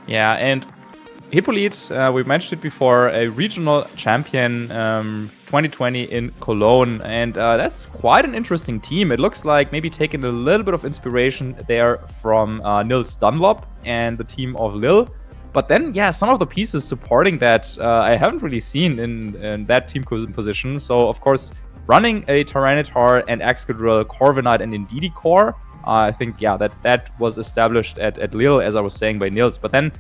Yeah, and Hippolyte, we mentioned it before, a regional champion 2020 in Cologne, and that's quite an interesting team. It looks like maybe taking a little bit of inspiration there from Nils Dunlop and the team of Lille. But then, yeah, some of the pieces supporting that I haven't really seen in that team position. So, of course, running a Tyranitar and Excadrill, Corviknight, and Indeedee core, I think, yeah, that was established at Lille, as I was saying, by Nils. But then,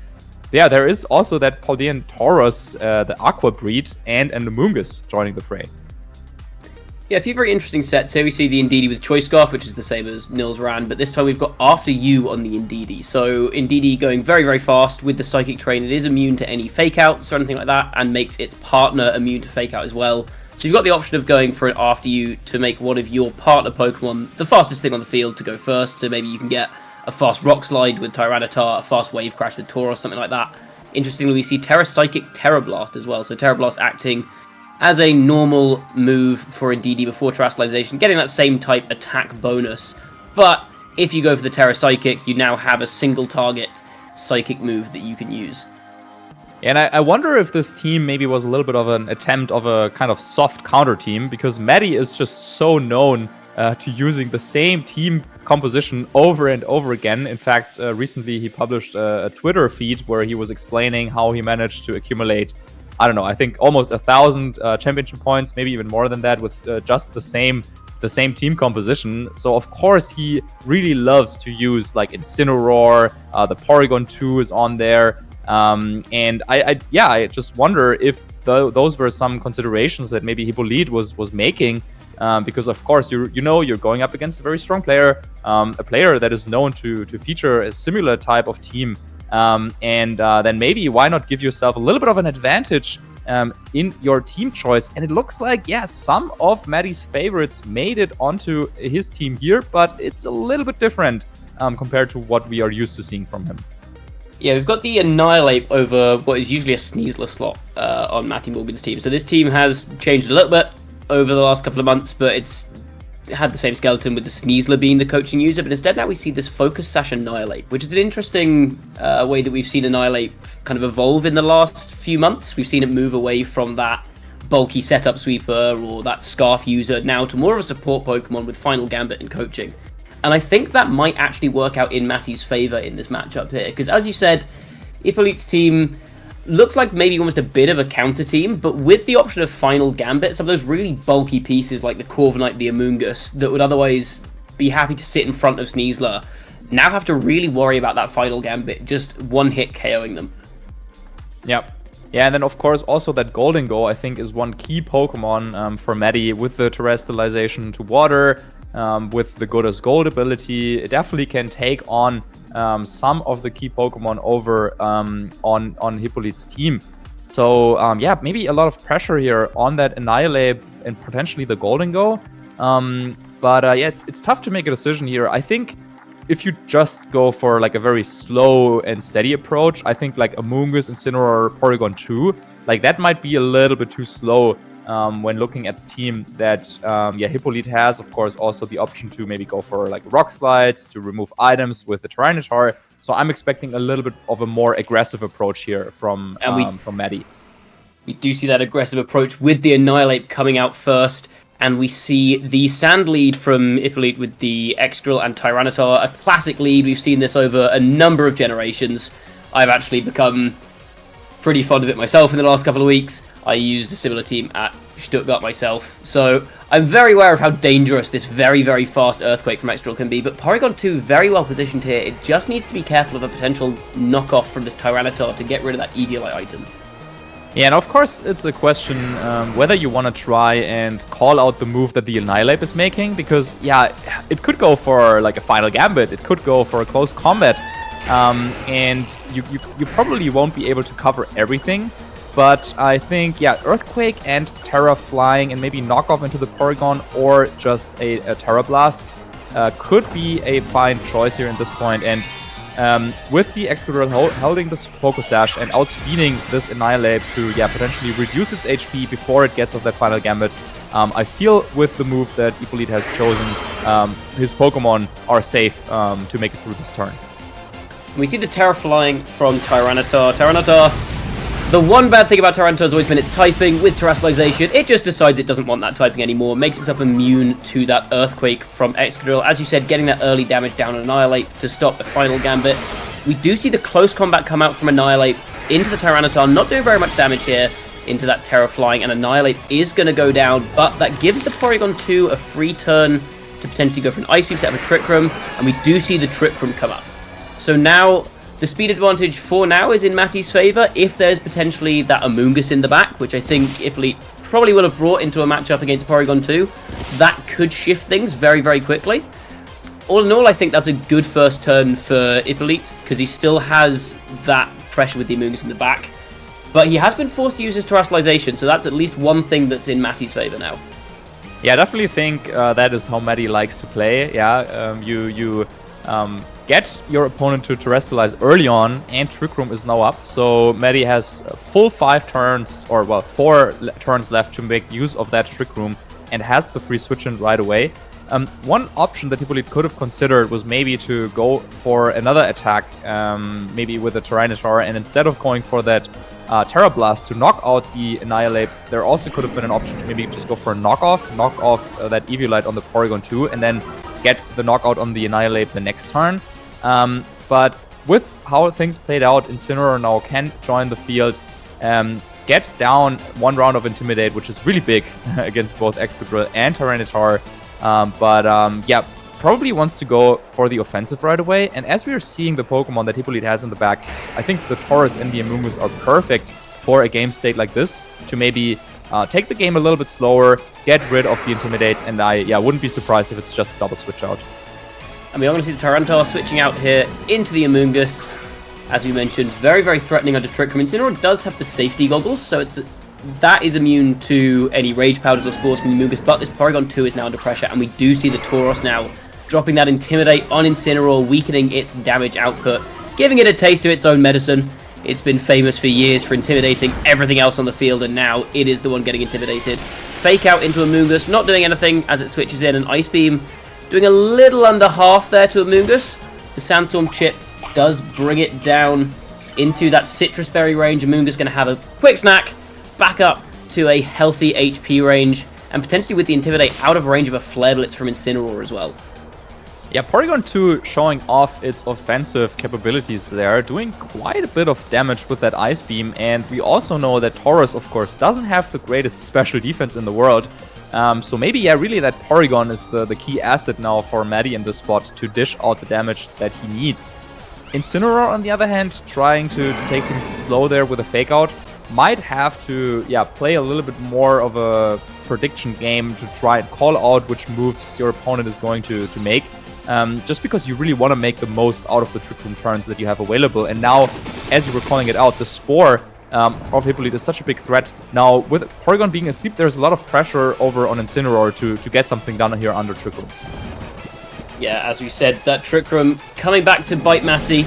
yeah, there is also that Paldean Taurus, the Aqua breed, and an Amoonguss joining the fray. Yeah, a few very interesting sets. Here we see the Indeedee with Choice Scarf, which is the same as Nils ran, but this time we've got After You on the Indeedee. So Indeedee going very, very fast with the Psychic Terrain. It is immune to any Fake Outs or anything like that, and makes its partner immune to Fake Out as well. So you've got the option of going for an After You to make one of your partner Pokemon the fastest thing on the field to go first. So maybe you can get a fast Rock Slide with Tyranitar, a fast Wave Crash with Tauros, something like that. Interestingly, we see Terra Psychic Terra Blast as well. So Terra Blast acting as a normal move for Indeedee before Terastallization, getting that same type attack bonus. But if you go for the Terra Psychic, you now have a single target Psychic move that you can use. And I wonder if this team maybe was a little bit of an attempt of a kind of soft counter team, because Mattie is just so known to using the same team composition over and over again. In fact, recently he published a Twitter feed where he was explaining how he managed to accumulate, I don't know, I think almost 1,000 championship points, maybe even more than that, with just the same team composition. So of course he really loves to use like Incineroar, the Porygon 2 is on there, and I just wonder if those were some considerations that maybe Hippolyte was making, because of course you're going up against a very strong player, a player that is known to feature a similar type of team. And then maybe why not give yourself a little bit of an advantage in your team choice. And it looks like, yeah, some of Mattie's favorites made it onto his team here, but it's a little bit different compared to what we are used to seeing from him. Yeah, we've got the Annihilate over what is usually a Sneasler slot on Mattie Morgan's team. So this team has changed a little bit over the last couple of months, but it's had the same skeleton with the Sneasler being the coaching user, but instead now we see this Focus Sash Annihilate, which is an interesting way that we've seen Annihilate kind of evolve in the last few months. We've seen it move away from that bulky setup sweeper or that Scarf user now to more of a support Pokemon with Final Gambit and coaching. And I think that might actually work out in Mattie's favour in this matchup here, because as you said, Hippolyte's team looks like maybe almost a bit of a counter team, but with the option of Final Gambit, some of those really bulky pieces like the Corviknight, the Amoonguss, that would otherwise be happy to sit in front of Sneasler, now have to really worry about that Final Gambit just one hit KOing them. Yep. Yeah, and then of course also that Golden Go I think is one key Pokemon for Mattie with the Terastallization to Water, with the Good as Gold ability. It definitely can take on some of the key Pokemon over on Hippolyte's team. So yeah, maybe a lot of pressure here on that Annihilate and potentially the Golden Go. But yeah, it's tough to make a decision here. I think if you just go for like a very slow and steady approach, I think like Amoonguss, Incineroar, Porygon 2, like that might be a little bit too slow when looking at the team that yeah, Hippolyte has. Of course, also the option to maybe go for like Rock Slides to remove items with the Tyranitar. So I'm expecting a little bit of a more aggressive approach here from Mattie. We do see that aggressive approach with the Annihilate coming out first. And we see the Sand lead from Hippolyte with the Excadrill and Tyranitar, a classic lead. We've seen this over a number of generations. I've actually become pretty fond of it myself in the last couple of weeks. I used a similar team at Stuttgart myself. So I'm very aware of how dangerous this very, very fast Earthquake from Excadrill can be. But Porygon 2 very well positioned here. It just needs to be careful of a potential knockoff from this Tyranitar to get rid of that Eviolite item. Yeah, and of course it's a question whether you want to try and call out the move that the Annihilate is making, because yeah, it could go for like a Final Gambit, it could go for a close combat, and you probably won't be able to cover everything, but I think yeah, Earthquake and Terra Flying and maybe knockoff into the Porygon or just a Terra Blast could be a fine choice here at this point. And with the Excadrill holding this Focus Sash and outspeeding this Annihilate to yeah, potentially reduce its HP before it gets off that Final Gambit, I feel with the move that Hippolyte has chosen, his Pokemon are safe to make it through this turn. And we see the Terra flying from Tyranitar. Tyranitar, the one bad thing about Tyranitar has always been its typing. With Terrestrialization, it just decides it doesn't want that typing anymore, makes itself immune to that Earthquake from Excadrill. As you said, getting that early damage down on Annihilate to stop the final Gambit. We do see the close combat come out from Annihilate into the Tyranitar, not doing very much damage here, into that Terra flying, and Annihilate is going to go down, but that gives the Porygon 2 a free turn to potentially go for an Ice Beam, set up a Trick Room, and we do see the Trick Room come up. So now, the speed advantage for now is in Mattie's favour, if there's potentially that Amoonguss in the back, which I think Hippolyte probably will have brought into a matchup against Porygon 2. That could shift things very, very quickly. All in all, I think that's a good first turn for Hippolyte, because he still has that pressure with the Amoonguss in the back. But he has been forced to use his Terrestrialization, so that's at least one thing that's in Mattie's favour now. Yeah, I definitely think that is how Mattie likes to play. Yeah, you get your opponent to Terrestrialize early on, and Trick Room is now up. So Mattie has full 5 turns, or well, 4 turns left to make use of that Trick Room, and has the free switch in right away. One option that Hippolyte could have considered was maybe to go for another attack, maybe with a Tyranitar, and instead of going for that Terra Blast to knock out the Annihilate, there also could have been an option to maybe just go for a knock off that Eviolite on the Porygon 2, and then get the knockout on the Annihilate the next turn. But with how things played out, Incineroar now can join the field, get down 1 round of Intimidate, which is really big against both Excadrill and Tyranitar. Yeah, probably wants to go for the offensive right away. And as we are seeing the Pokemon that Hippolyte has in the back, I think the Tauros and the Amoonguss are perfect for a game state like this to maybe take the game a little bit slower, get rid of the Intimidates, and I wouldn't be surprised if it's just a double switch out. And we are going to see the Tyranitar switching out here into the Amoonguss. As we mentioned, very, very threatening under Trick Room. Incineroar does have the safety goggles, so that is immune to any Rage Powders or Spores from the Amoonguss, but this Porygon 2 is now under pressure, and we do see the Tauros now dropping that Intimidate on Incineroar, weakening its damage output, giving it a taste of its own medicine. It's been famous for years for intimidating everything else on the field, and now it is the one getting intimidated. Fake out into Amoonguss, not doing anything as it switches in, an Ice Beam doing a little under half there to Amoonguss. The Sandstorm Chip does bring it down into that Citrus Berry range. Amoonguss going to have a quick snack, back up to a healthy HP range, and potentially with the Intimidate out of range of a Flare Blitz from Incineroar as well. Yeah, Porygon 2 showing off its offensive capabilities there, doing quite a bit of damage with that Ice Beam, and we also know that Tauros, of course, doesn't have the greatest special defense in the world. So maybe, yeah, really that Porygon is the key asset now for Mattie in this spot to dish out the damage that he needs. Incineroar, on the other hand, trying to take things slow there with a Fake Out, might have to, play a little bit more of a prediction game to try and call out which moves your opponent is going to make. Just because you really want to make the most out of the Trick Room turns that you have available. And now, as you were calling it out, the Spore of Hippolyte is such a big threat. Now, with Porygon being asleep, there's a lot of pressure over on Incineroar to get something done here under Trick Room. Yeah, as we said, that Trick Room coming back to bite Mattie.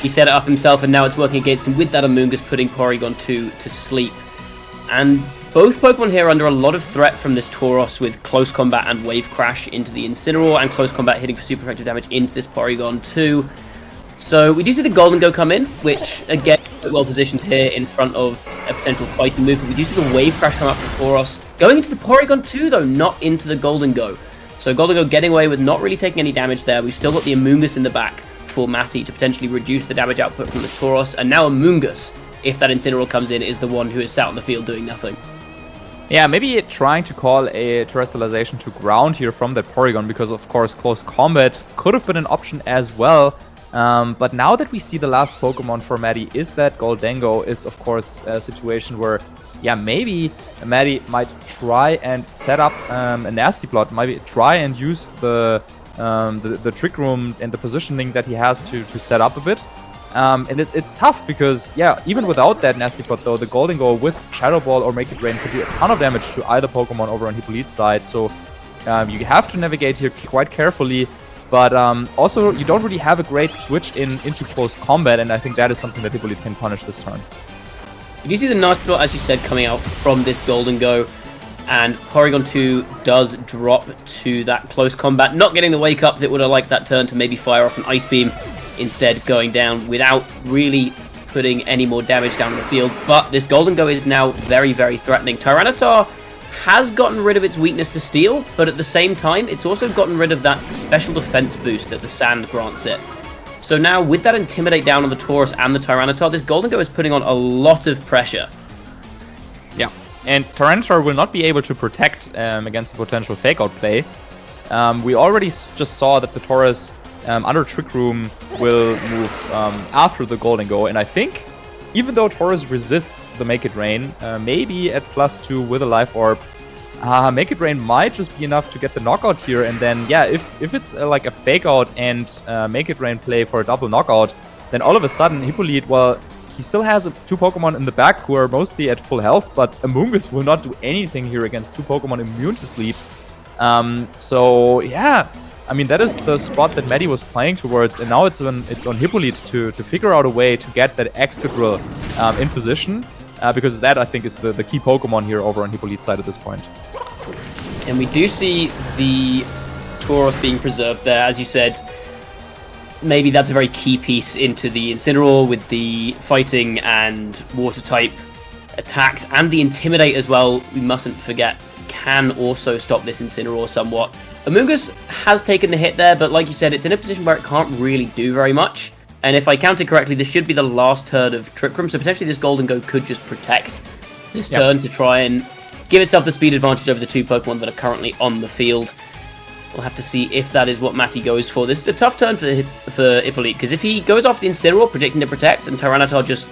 He set it up himself, and now it's working against him with that Amoonguss, putting Porygon 2 to sleep. And both Pokemon here are under a lot of threat from this Tauros with Close Combat and Wave Crash into the Incineroar, and Close Combat hitting for super effective damage into this Porygon 2. So we do see the Golden Go come in, which, again, is well positioned here in front of a potential fighting move. But we do see the Wave Crash come up from Tauros. Going into the Porygon 2, though, not into the Golden Go. So Golden Go getting away with not really taking any damage there. We've still got the Amoonguss in the back for Mattie to potentially reduce the damage output from this Tauros. And now Amoonguss, if that Incineroar comes in, is the one who is sat on the field doing nothing. Yeah, maybe trying to call a Terrestrialization to ground here from that Porygon, because of course Close Combat could have been an option as well. But now that we see the last Pokemon for Mattie is that Goldengo, it's of course a situation where, yeah, maybe Mattie might try and set up a Nasty Plot, maybe try and use the Trick Room and the positioning that he has to set up a bit. And it's tough because, yeah, even without that Nasty Plot though, the Goldengo with Shadow Ball or Make It Rain could do a ton of damage to either Pokemon over on Hippolyte's side. So you have to navigate here quite carefully. But also, you don't really have a great switch into Close Combat, and I think that is something that Hippolyte can punish this turn. You do see the Nasty Plot, as you said, coming out from this Golden Go, and Porygon 2 does drop to that Close Combat, not getting the Wake Up that would have liked that turn to maybe fire off an Ice Beam. instead going down without really putting any more damage down the field. But this Golden Go is now very, very threatening. Tyranitar has gotten rid of its weakness to steel, but at the same time, it's also gotten rid of that special defense boost that the sand grants it. So now, with that Intimidate down on the Tauros and the Tyranitar, this Golden Go is putting on a lot of pressure. Yeah, and Tyranitar will not be able to protect against a potential fake-out play. We already just saw that the Tauros under Trick Room will move after the Golden Go, and I think even though Tauros resists the Make It Rain, maybe at +2 with a Life Orb, Make It Rain might just be enough to get the knockout here, and then, yeah, if it's like a Fake Out and Make It Rain play for a double knockout, then all of a sudden, Hippolyte, well, he still has 2 Pokemon in the back who are mostly at full health, but Amoonguss will not do anything here against 2 Pokemon immune to sleep. So, yeah, I mean, that is the spot that Mattie was playing towards, and now it's on Hippolyte to figure out a way to get that Excadrill in position, because that, I think, is the key Pokemon here over on Hippolyte's side at this point. And we do see the Tauros being preserved there, as you said. Maybe that's a very key piece into the Incineroar with the fighting and water type attacks, and the Intimidate as well, we mustn't forget, can also stop this Incineroar somewhat. Amoonguss has taken the hit there, but like you said, it's in a position where it can't really do very much. And if I counted correctly, this should be the last turn of Trick Room, so potentially this Golden Go could just protect this turn to try and give itself the speed advantage over the 2 Pokemon that are currently on the field. We'll have to see if that is what Mattie goes for. This is a tough turn for Hippolyte, because if he goes off the Incineroar, predicting to protect, and Tyranitar just...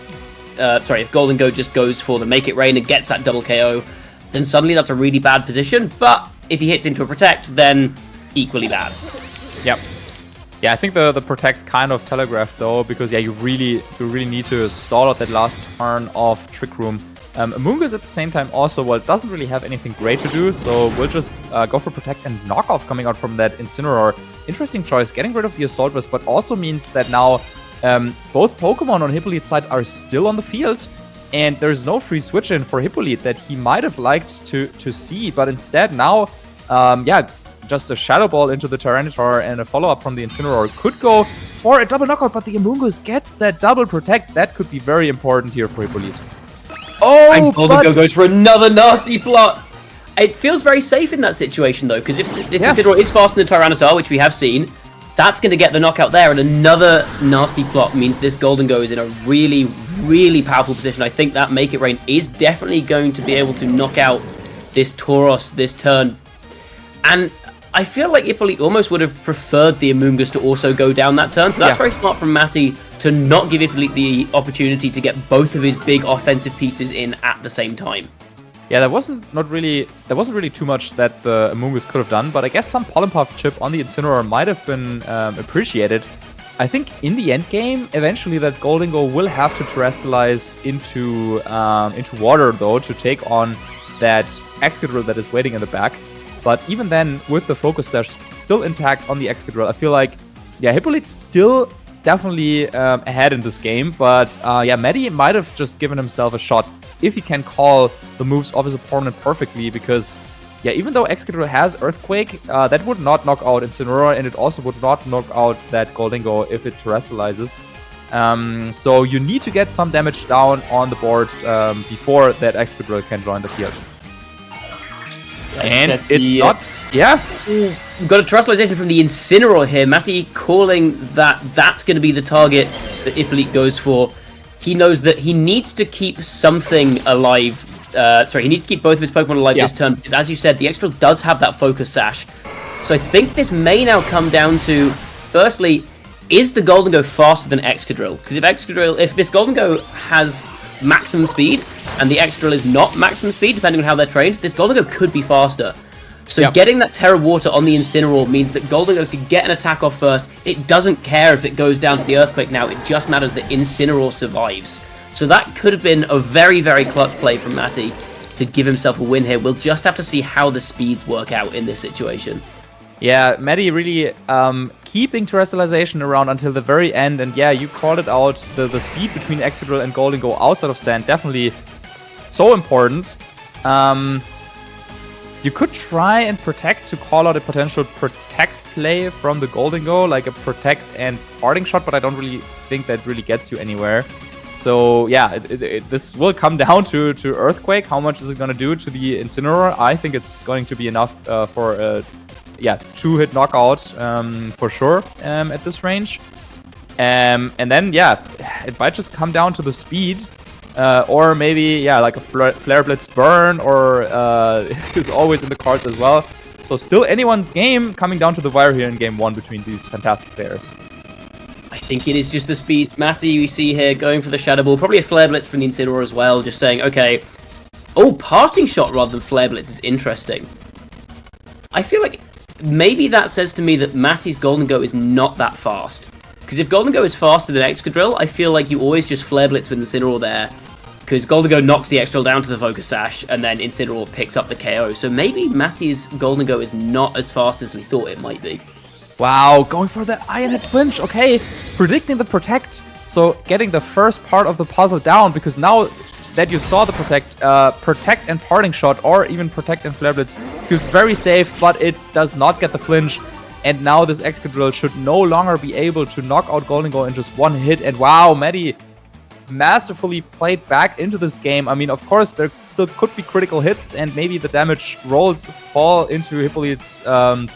if Golden Go just goes for the Make It Rain and gets that double KO, then suddenly that's a really bad position, but if he hits into a Protect, then equally bad. Yep. Yeah, I think the Protect kind of telegraphed, though, because, yeah, you really need to stall out that last turn of Trick Room. Amoonguss at the same time also, well, doesn't really have anything great to do, so we'll just go for Protect and Knockoff coming out from that Incineroar. Interesting choice, getting rid of the Assault Vest, but also means that now both Pokemon on Hippolyte's side are still on the field, and there's no free switch-in for Hippolyte that he might have liked to see, but instead now, just a Shadow Ball into the Tyranitar and a follow-up from the Incineroar could go for a double knockout, but the Amoonguss gets that double Protect. That could be very important here for Hippolyte. Oh, and Golden Go goes for another nasty plot. It feels very safe in that situation, though, because if this Incineroar is faster than Tyranitar, which we have seen, that's going to get the knockout there, and another nasty plot means this Golden Go is in a really, really powerful position. I think that Make It Rain is definitely going to be able to knock out this Tauros this turn. And I feel like Hippolyte almost would have preferred the Amoonguss to also go down that turn, so that's very smart from Mattie to not give Hippolyte the opportunity to get both of his big offensive pieces in at the same time. Yeah, there wasn't really too much that the Amoonguss could have done, but I guess some Pollen Puff chip on the Incineroar might have been appreciated. I think in the end game, eventually that Golden Go will have to terrestrialize into water, though, to take on that Excadrill that is waiting in the back. But even then, with the Focus Sash still intact on the Excadrill, I feel like, yeah, Hippolyte's still definitely ahead in this game, but Mattie might have just given himself a shot if he can call the moves of his opponent perfectly, because, yeah, even though Excadrill has Earthquake, that would not knock out Incineroar, and it also would not knock out that Golden Go if it terrestrializes. So you need to get some damage down on the board before that Excadrill can join the field. And it's not... Yeah. We've got a terrestrialization from the Incineroar here. Mattie calling that that's going to be the target that Hippolyte goes for. He knows that he needs to keep something alive. He needs to keep both of his Pokemon alive this turn, because as you said, the Excadrill does have that Focus Sash. So I think this may now come down to, firstly, is the Golden Go faster than Excadrill? Because if this Golden Go has maximum speed, and the Excadrill is not maximum speed, depending on how they're trained, this Golden Go could be faster. So getting that Terra Water on the Incineroar means that Golden Go could get an attack off first. It doesn't care if it goes down to the Earthquake now, it just matters that Incineroar survives. So that could have been a very, very clutch play from Mattie to give himself a win here. We'll just have to see how the speeds work out in this situation. Yeah, Mattie really keeping terrestrialization around until the very end, and yeah, you called it out, the speed between Excadrill and Golden Go outside of Sand, definitely so important. You could try and protect to call out a potential protect play from the Golden Go, like a protect and parting shot, but I don't really think that really gets you anywhere. So yeah, this will come down to Earthquake. How much is it going to do to the Incineroar? I think it's going to be enough for a 2-hit knockout for sure at this range. And then yeah, it might just come down to the speed. Or maybe, like a Flare Blitz burn, or is always in the cards as well. So still anyone's game, coming down to the wire here in game 1 between these fantastic players. I think it is just the speeds. Mattie, we see here, going for the Shadow Ball. Probably a Flare Blitz from the Incineroar as well, just saying, okay. Oh, Parting Shot rather than Flare Blitz is interesting. I feel like maybe that says to me that Mattie's Golden Go is not that fast. Because if Golden Go is faster than Excadrill, I feel like you always just Flare Blitz with Incineroar there. Because Golden Go knocks the Excadrill down to the Focus Sash, and then Incineroar picks up the KO. So maybe Mattie's Golden Go is not as fast as we thought it might be. Wow, going for the Iron Head flinch. Okay, predicting the protect. So getting the first part of the puzzle down, because now that you saw the protect and parting shot, or even protect and Flare Blitz feels very safe, but it does not get the flinch. And now this Excadrill should no longer be able to knock out Golden Go in just one hit. And wow, Mattie masterfully played back into this game. I mean, of course, there still could be critical hits, and maybe the damage rolls fall into Hippolyte's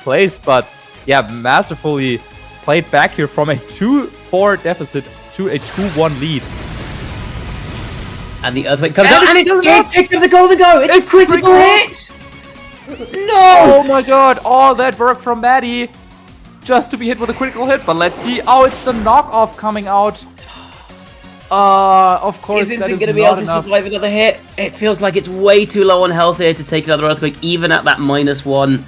place, but yeah, masterfully played back here from a 2-4 deficit to a 2-1 lead. And the Earthquake comes out, and it picked up the Golden Go! It's a critical hit! No! Oh my god, all that work from Mattie just to be hit with a critical hit, but let's see. Oh, it's the knockoff coming out. Of course, Isn't it going to be able to survive another hit? It feels like it's way too low on health here to take another Earthquake, even at that -1.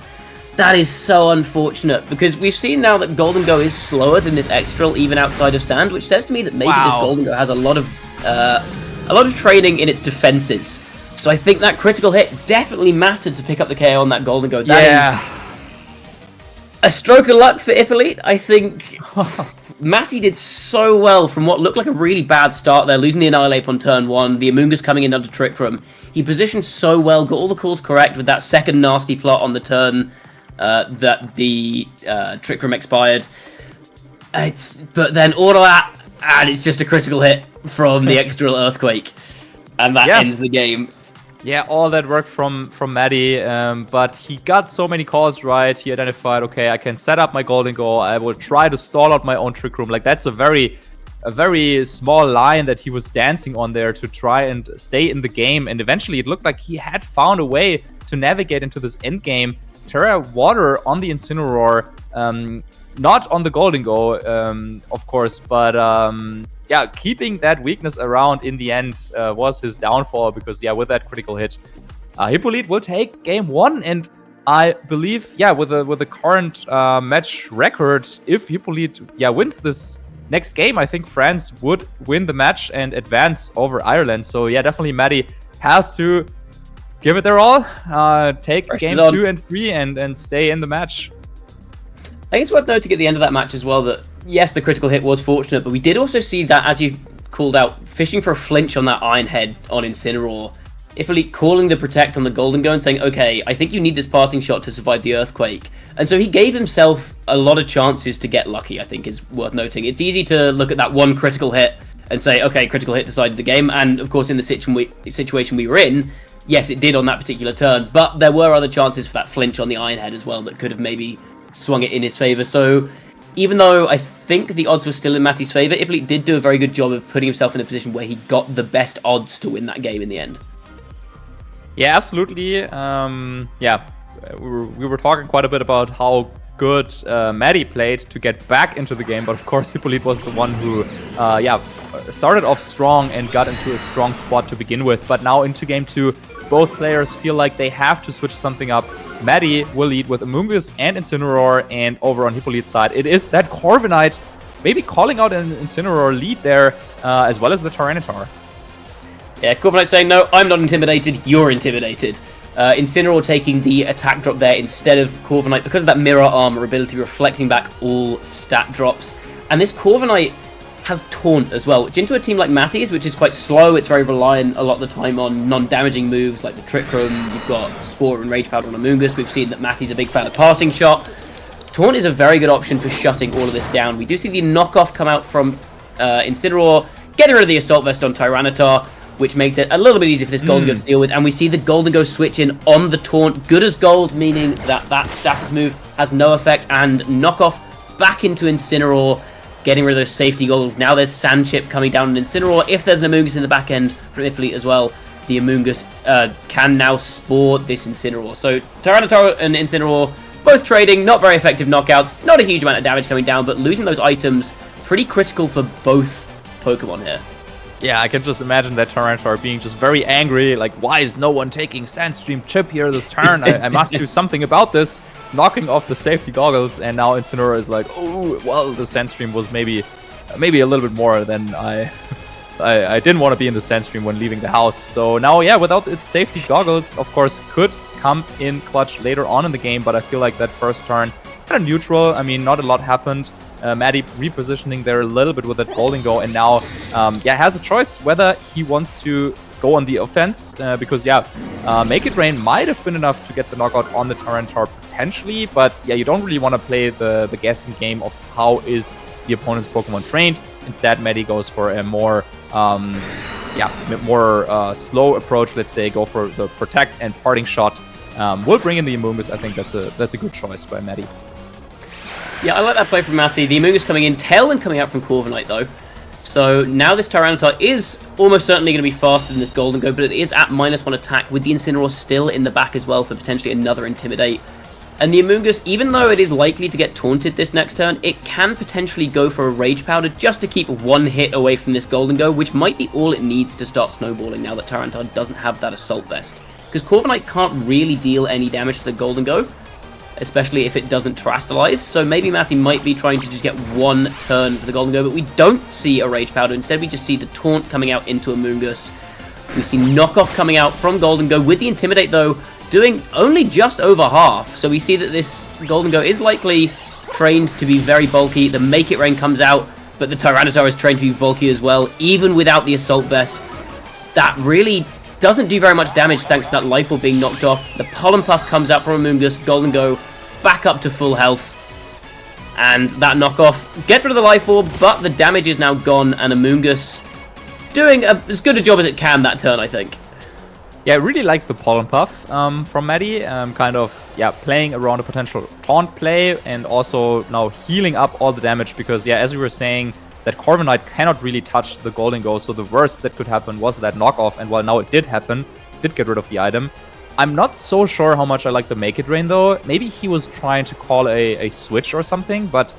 That is so unfortunate, because we've seen now that Golden Go is slower than this Excadrill, even outside of Sand, which says to me that maybe this Golden Go has a lot of training in its defenses. So I think that critical hit definitely mattered to pick up the KO on that Golden Go. That is a stroke of luck for Hippolyte. I think Mattie did so well from what looked like a really bad start there, losing the Annihilate on turn 1, the Amoonguss coming in under Trick Room. He positioned so well, got all the calls correct with that second nasty plot on the turn that the Trick Room expired. But then all of that, and it's just a critical hit from the Excadrill Earthquake. And that ends the game. Yeah, all that work from Mattie, but he got so many calls right. He identified, okay, I can set up my Golden Go. I will try to stall out my own Trick Room. Like, that's a very small line that he was dancing on there to try and stay in the game. And eventually, it looked like he had found a way to navigate into this end game. Terra Water on the Incineroar, not on the Golden Go, of course, but yeah, keeping that weakness around in the end was his downfall, because with that critical hit, Hippolyte will take game 1, and I believe with the current match record, if Hippolyte wins this next game, I think France would win the match and advance over Ireland. So definitely Mattie has to give it their all, take game 2 and 3 and stay in the match. I think it's worth noting at the end of that match as well that, yes, the critical hit was fortunate, but we did also see that, as you called out, fishing for a flinch on that Iron Head on Incineroar. Hippolyte calling the protect on the Golden Go and saying, okay, I think you need this parting shot to survive the Earthquake. And so he gave himself a lot of chances to get lucky, I think is worth noting. It's easy to look at that one critical hit and say, okay, critical hit decided the game. And of course, in the situation we were in, yes, it did on that particular turn, but there were other chances for that flinch on the Iron Head as well that could have maybe swung it in his favor. So even though I think the odds were still in Mattie's favor, Hippolyte did do a very good job of putting himself in a position where he got the best odds to win that game in the end. Yeah, absolutely. We were talking quite a bit about how good Mattie played to get back into the game, but of course Hippolyte was the one who started off strong and got into a strong spot to begin with. But now into game 2, both players feel like they have to switch something up. Mattie will lead with Amoonguss and Incineroar, and over on Hippolyte's side, it is that Corviknight maybe calling out an Incineroar lead there, as well as the Tyranitar. Yeah, Corviknight saying, no, I'm not intimidated, you're intimidated. Incineroar taking the attack drop there instead of Corviknight because of that mirror armor ability reflecting back all stat drops. And this Corviknight has Taunt as well, which into a team like Mattie's, which is quite slow, it's very reliant a lot of the time on non-damaging moves like the Trick Room. You've got Spore and Rage Powder on Amoonguss. We've seen that Mattie's a big fan of Parting Shot. Taunt is a very good option for shutting all of this down. We do see the knockoff come out from Incineroar, getting rid of the Assault Vest on Tyranitar, which makes it a little bit easier for this Gholdengo to deal with. And we see the Gholdengo switch in on the Taunt, good as gold, meaning that that status move has no effect, and knockoff back into Incineroar, getting rid of those safety goggles. Now there's Sand Chip coming down on Incineroar. If there's an Amoonguss in the back end from Hippolyte as well, the Amoonguss can now spore this Incineroar. So Tyranitar and Incineroar both trading, not very effective knockouts, not a huge amount of damage coming down, but losing those items, pretty critical for both Pokemon here. Yeah, I can just imagine that Tyranitar being just very angry, like, why is no one taking Sandstream Chip here this turn? I must do something about this. Knocking off the safety goggles, and now Incineroar is like, oh, well, the Sandstream was maybe a little bit more than I didn't want to be in the Sandstream when leaving the house. So now, yeah, without its safety goggles, of course, could come in clutch later on in the game, but I feel like that first turn, kind of neutral. I mean, not a lot happened. Mattie repositioning there a little bit with that Gholdengo, and now, has a choice whether he wants to go on the offense, because, Make It Rain might have been enough to get the knockout on the Tyranitar potentially, but, yeah, you don't really want to play the guessing game of how is the opponent's Pokemon trained. Instead, Mattie goes for a more, slow approach, let's say, go for the Protect and Parting Shot. We'll bring in the Amoonguss. I think that's a good choice by Mattie. Yeah, I like that play from Mattie. The Amoonguss coming in, Tailwind coming out from Corviknight though. So now this Tyranitar is almost certainly going to be faster than this Gholdengo, but it is at -1 attack with the Incineroar still in the back as well for potentially another Intimidate. And the Amoonguss, even though it is likely to get taunted this next turn, it can potentially go for a Rage Powder just to keep one hit away from this Gholdengo, which might be all it needs to start snowballing now that Tyranitar doesn't have that Assault Vest. Because Corviknight can't really deal any damage to the Gholdengo, especially if it doesn't Terastallize, so maybe Mattie might be trying to just get one turn for the Gholdengo, but we don't see a Rage Powder. Instead, we just see the Taunt coming out into Amoonguss. We see Knockoff coming out from Gholdengo, with the Intimidate, though, doing only just over half. So we see that this Gholdengo is likely trained to be very bulky. The Make It Rain comes out, but the Tyranitar is trained to be bulky as well, even without the Assault Vest. That really doesn't do very much damage thanks to that Life Orb being knocked off. The Pollen Puff comes out from Amoonguss, Gholdengo back up to full health. And that knockoff gets rid of the Life Orb, but the damage is now gone, and Amoonguss doing as good a job as it can that turn, I think. Yeah, I really like the Pollen Puff from Mattie, playing around a potential taunt play, and also now healing up all the damage, because, as we were saying, that Corviknight cannot really touch the Gholdengo, so the worst that could happen was that knockoff, and while now it did happen, did get rid of the item. I'm not so sure how much I like the Make It Rain, though. Maybe he was trying to call a switch or something, but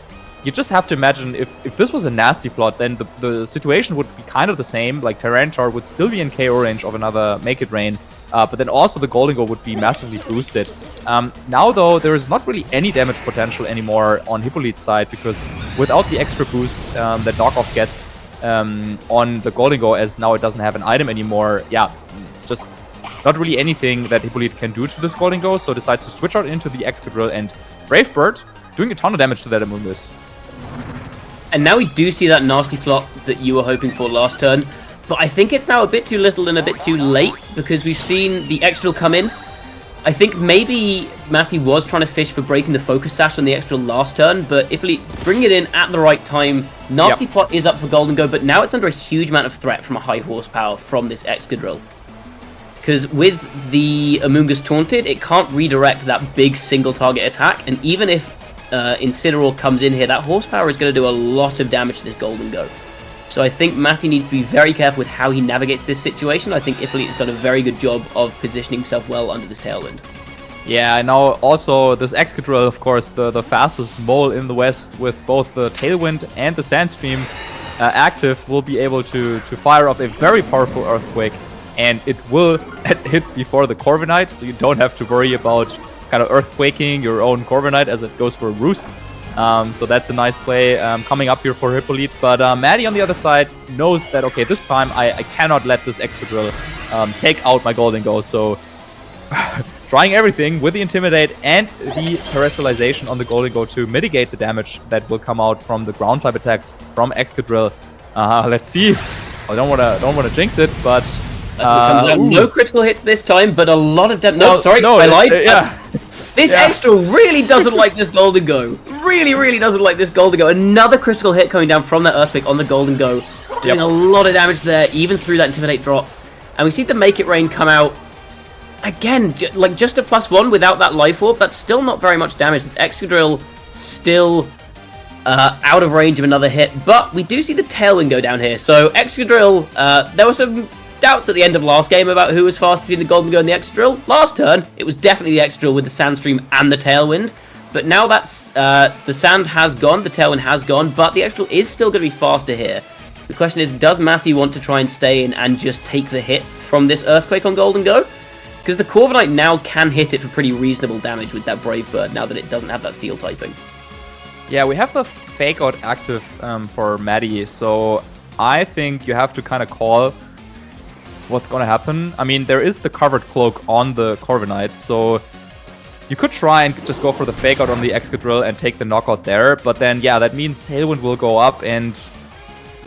you just have to imagine if this was a nasty plot, then the situation would be kind of the same. Like, Tyranitar would still be in KO range of another Make It Rain, but then also the Gholdengo would be massively boosted. Now, though, there is not really any damage potential anymore on Hippolyte's side, because without the extra boost that Knockoff gets on the Gholdengo, as now it doesn't have an item anymore, just not really anything that Hippolyte can do to this Gholdengo, so decides to switch out into the Excadrill, and Brave Bird doing a ton of damage to that Amoonguss. And now we do see that nasty plot that you were hoping for last turn, but I think it's now a bit too little and a bit too late, because we've seen the Excadrill come in. I think maybe Mattie was trying to fish for breaking the Focus Sash on the Excadrill last turn, but Hippolyte bringing it in at the right time. Nasty plot is up for Gholdengo, but now it's under a huge amount of threat from a high horsepower from this Excadrill. Because with the Amoonguss taunted, it can't redirect that big single target attack, and even if Incineroar comes in here, that horsepower is going to do a lot of damage to this Gholdengo. So I think Mattie needs to be very careful with how he navigates this situation. I think Hippolyte has done a very good job of positioning himself well under this Tailwind. Yeah, and now also this Excadrill, of course, the fastest mole in the West, with both the Tailwind and the Sandstream active, will be able to fire off a very powerful Earthquake, and it will hit before the Corviknight, so you don't have to worry about kind of Earthquaking your own Corviknight as it goes for a Roost. So that's a nice play coming up here for Hippolyte. But Mattie on the other side knows that, okay, this time I cannot let this Excadrill take out my Gholdengo. So trying everything with the Intimidate and the Terrestrialization on the Gholdengo to mitigate the damage that will come out from the ground type attacks from Excadrill. Let's see. I don't wanna jinx it, but no critical hits this time, but a lot of damage. No, sorry, I lied. This extra really doesn't like this Golden Go. Really doesn't like this Golden Go. Another critical hit coming down from that Earthquake on the Golden Go. Doing a lot of damage there, even through that Intimidate drop. And we see the Make It Rain come out. Again, like just a +1 without that Life Orb. That's still not very much damage. This Excadrill still out of range of another hit. But we do see the Tailwind go down here. So Excadrill, there were some doubts at the end of last game about who was fast between the Golden Go and the Excadrill. Last turn, it was definitely the Excadrill with the Sandstream and the Tailwind. But now that's the Sand has gone, the Tailwind has gone, but the Excadrill is still going to be faster here. The question is, does Mattie want to try and stay in and just take the hit from this Earthquake on Golden Go? Because the Corviknight now can hit it for pretty reasonable damage with that Brave Bird, now that it doesn't have that Steel typing. Yeah, we have the Fake Out active for Mattie, so I think you have to kind of call what's going to happen. I mean, there is the Covered Cloak on the Corviknight, so you could try and just go for the Fake Out on the Excadrill and take the knockout there, but then, yeah, that means Tailwind will go up, and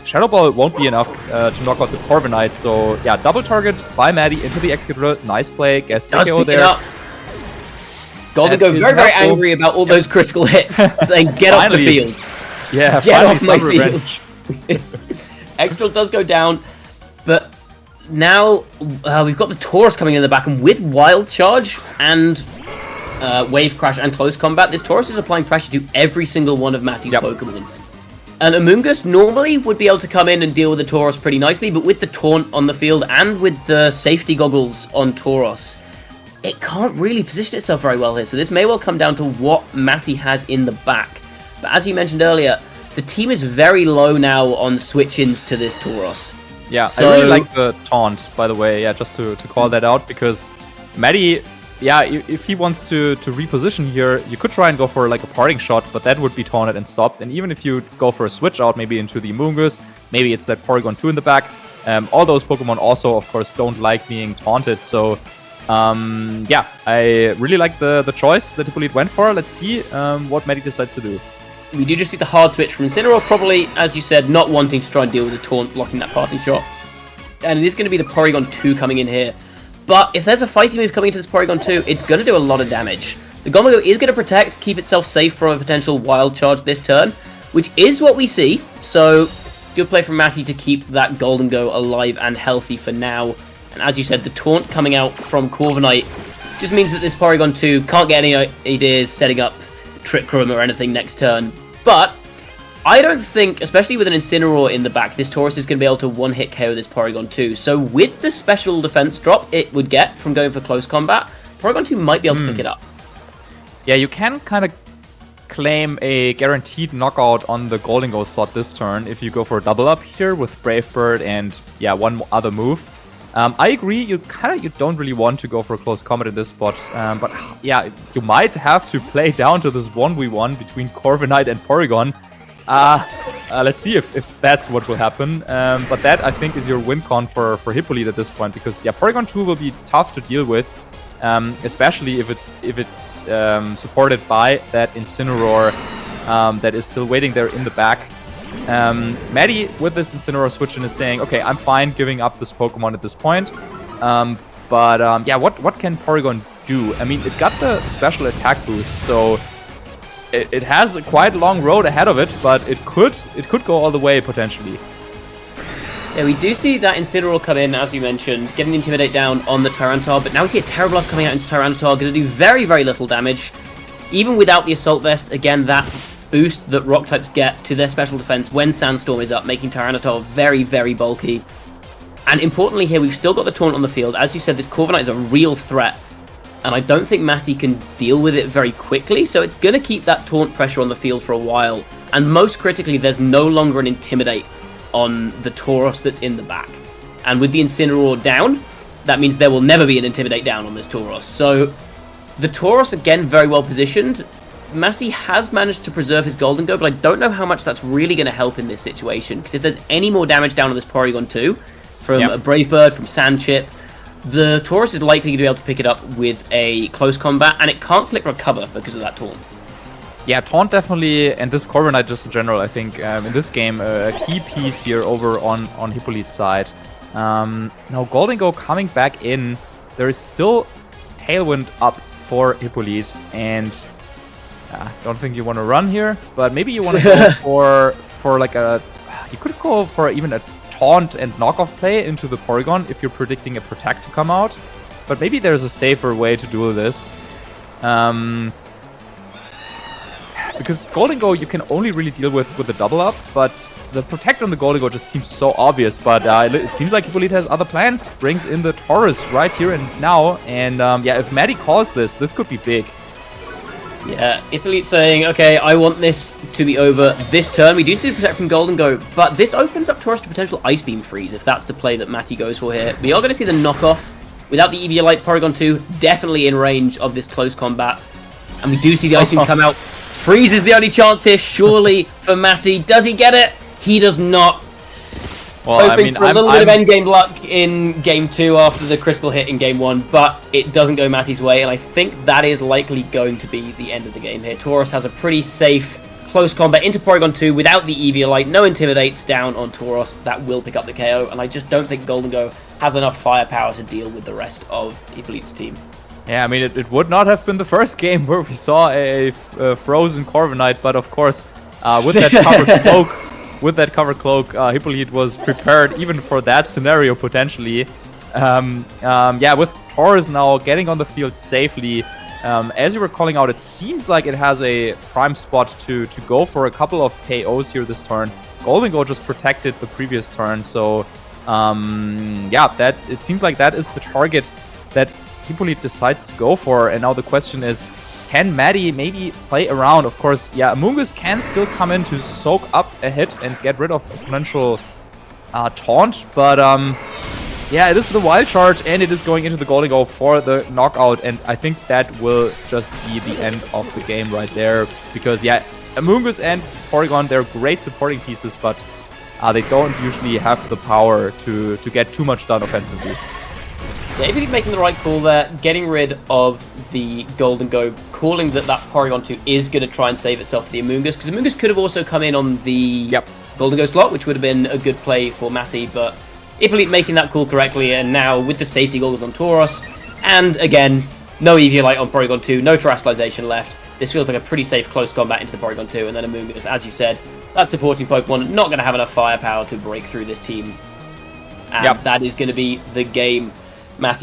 Shadow Ball won't be enough to knock out the Corviknight, so, yeah, double target by Mattie into the Excadrill. Nice play, gets the KO there. Golden Go very angry about all those critical hits, saying, get off the field. Yeah, get off my field. Excadrill does go down, but now we've got the Taurus coming in the back, and with Wild Charge and Wave Crash and Close Combat, this Taurus is applying pressure to every single one of Mattie's Pokemon. And Amoonguss normally would be able to come in and deal with the Tauros pretty nicely, but with the Taunt on the field and with the safety goggles on Tauros, it can't really position itself very well here. So this may well come down to what Mattie has in the back. But as you mentioned earlier, the team is very low now on switch-ins to this Tauros. Yeah, so I really like the Taunt, by the way, yeah, just to call that out, because Mattie, yeah, if he wants to reposition here, you could try and go for like a parting shot, but that would be taunted and stopped. And even if you go for a switch out, maybe into the Amoonguss, maybe it's that Porygon 2 in the back. All those Pokemon also, of course, don't like being taunted. So, yeah, I really like the choice that Hippolyte went for. Let's see what Mattie decides to do. We do just see the hard switch from Incineroar, probably, as you said, not wanting to try and deal with the taunt, blocking that parting shot. And it is going to be the Porygon 2 coming in here. But if there's a fighting move coming into this Porygon 2, it's going to do a lot of damage. The Gomago is going to protect, keep itself safe from a potential Wild Charge this turn, which is what we see. So, good play from Mattie to keep that Golden Go alive and healthy for now. And as you said, the Taunt coming out from Corviknight just means that this Porygon 2 can't get any ideas setting up Trick Room or anything next turn. But I don't think, especially with an Incineroar in the back, this Tauros is going to be able to one-hit KO this Porygon 2. So with the special defense drop it would get from going for close combat, Porygon 2 might be able to pick it up. Yeah, you can kind of claim a guaranteed knockout on the Golden Go slot this turn if you go for a double up here with Brave Bird and, yeah, one other move. I agree, you don't really want to go for a close combat in this spot, but yeah, you might have to play down to this 1v1 between Corviknight and Porygon. Let's see if that's what will happen. But that, I think, is your win con for Hippolyte at this point, because, yeah, Porygon 2 will be tough to deal with, especially if it's supported by that Incineroar that is still waiting there in the back. Mattie, with this Incineroar switch in, is saying, okay, I'm fine giving up this Pokemon at this point. But yeah, what can Porygon do? I mean, it got the special attack boost, so it has a quite long road ahead of it, but it could go all the way, potentially. Yeah, we do see that Incineroar come in, as you mentioned, getting Intimidate down on the Tyranitar, but now we see a Terra Blast coming out into Tyranitar, going to do very, very little damage. Even without the Assault Vest, again, that boost that Rock types get to their special defense when Sandstorm is up, making Tyranitar very, very bulky. And importantly here, we've still got the Taunt on the field. As you said, this Corviknight is a real threat, and I don't think Mattie can deal with it very quickly, so it's going to keep that Taunt pressure on the field for a while. And most critically, there's no longer an Intimidate on the Tauros that's in the back. And with the Incineroar down, that means there will never be an Intimidate down on this Tauros. So the Tauros, again, very well positioned. Mattie has managed to preserve his Golden Go, but I don't know how much that's really going to help in this situation, because if there's any more damage down on this Porygon 2, from a Brave Bird, from Sand Chip, the Tauros is likely to be able to pick it up with a close combat, and it can't click Recover because of that Taunt. Yeah, Taunt definitely, and this Corviknight just in general, I think, in this game, a key piece here over on Hippolyte's side. Now, Golden coming back in. There is still Tailwind up for Hippolyte, and don't think you want to run here, but maybe you want to go for like a... You could go for even a Taunt and knockoff play into the Porygon if you're predicting a Protect to come out, but maybe there's a safer way to do this. Because Golden you can only really deal with the double up, but the Protect on the Golden just seems so obvious. But it seems like Hippolyte has other plans, brings in the Taurus right here and now. And yeah, if Mattie calls this could be big. Yeah, Hippolyte saying, okay, I want this to be over this turn. We do see the Protect from Golden but this opens up Taurus to potential Ice Beam Freeze if that's the play that Mattie goes for here. We are going to see the knockoff without the Eviolite Porygon 2, definitely in range of this close combat. And we do see the Ice Beam come out. Freeze is the only chance here, surely, for Mattie. Does he get it? He does not. Well, Hoping for a little bit of endgame luck in Game 2 after the critical hit in Game 1, but it doesn't go Mattie's way, and I think that is likely going to be the end of the game here. Taurus has a pretty safe close combat into Porygon 2 without the Eviolite. No Intimidates down on Tauros. That will pick up the KO, and I just don't think Golden has enough firepower to deal with the rest of Hippolyte's team. Yeah, I mean, it would not have been the first game where we saw a frozen Corviknight, but of course, with that cover cloak, Hippolyte was prepared even for that scenario potentially. Yeah, with Taurus now getting on the field safely, as you were calling out, it seems like it has a prime spot to go for a couple of KOs here this turn. Golden just protected the previous turn, so yeah, it seems like that is the target that Hippolyte decides to go for, and now the question is, can Mattie maybe play around? Of course, yeah, Amoonguss can still come in to soak up a hit and get rid of exponential taunt, but yeah, it is the wild charge, and it is going into the Golden for the knockout, and I think that will just be the end of the game right there, because yeah, Amoonguss and Porygon, they're great supporting pieces, but they don't usually have the power to get too much done offensively. Yeah, Hippolyte making the right call there, getting rid of the Golden calling that Porygon 2 is going to try and save itself for the Amoonguss, because Amoonguss could have also come in on the Golden slot, which would have been a good play for Mattie, but Hippolyte making that call correctly, and now with the safety goggles on Tauros, and again, no Eviolite on Porygon 2, no Terastallization left. This feels like a pretty safe close combat into the Porygon 2, and then Amoonguss, as you said, that supporting Pokemon, not going to have enough firepower to break through this team. And that is going to be the game. Mattie